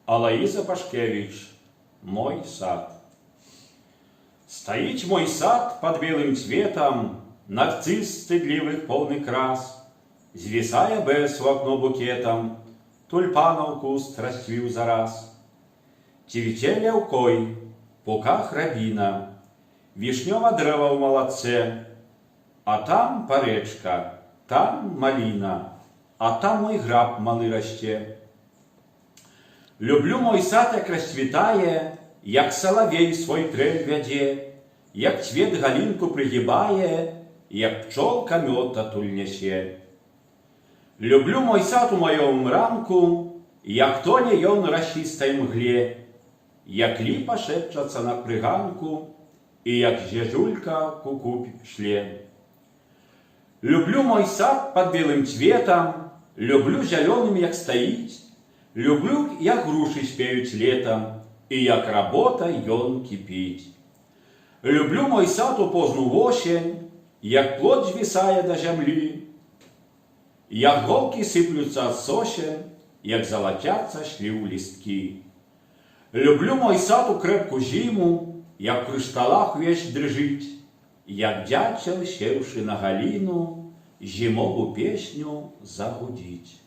Алаиза Пашкевич. Мой сад. Стоит мой сад под белым цветом, нарцисс стыдливых полный крас, звисая без в окно букетом, тульпанов куст расцвил за раз. Цвіце ляўкой, пуках рабіна, вішнёва дрэва ў малатце, а там парэчка, там маліна, а там мой граб малы расце. Люблю мой сад, як расцвітае, як салавей свой трэль вядзе, як цвет галінку прыгібае, як пчолка мёд адтуль нясе. Люблю мой сад у маём ранку, як тоне ён расістай мгле, як ліпа шэпчацца на прыганку, і як зежулька куку шле. Люблю мой сад под белым цветом, люблю зялёным, як стаіць, люблю, як грушы спеюць летом, і як работа ён кіпіць. Люблю мой сад у позну восень, як плод звісае да зямлі, як голкі сыплюцца ад сосен, як залацяцца шліў лісткі. Люблю мой сад у крэпку зіму, як у крышталах увесь дрыжыць, як дятел, сеўшы на галіну, зімову песню загудзіць.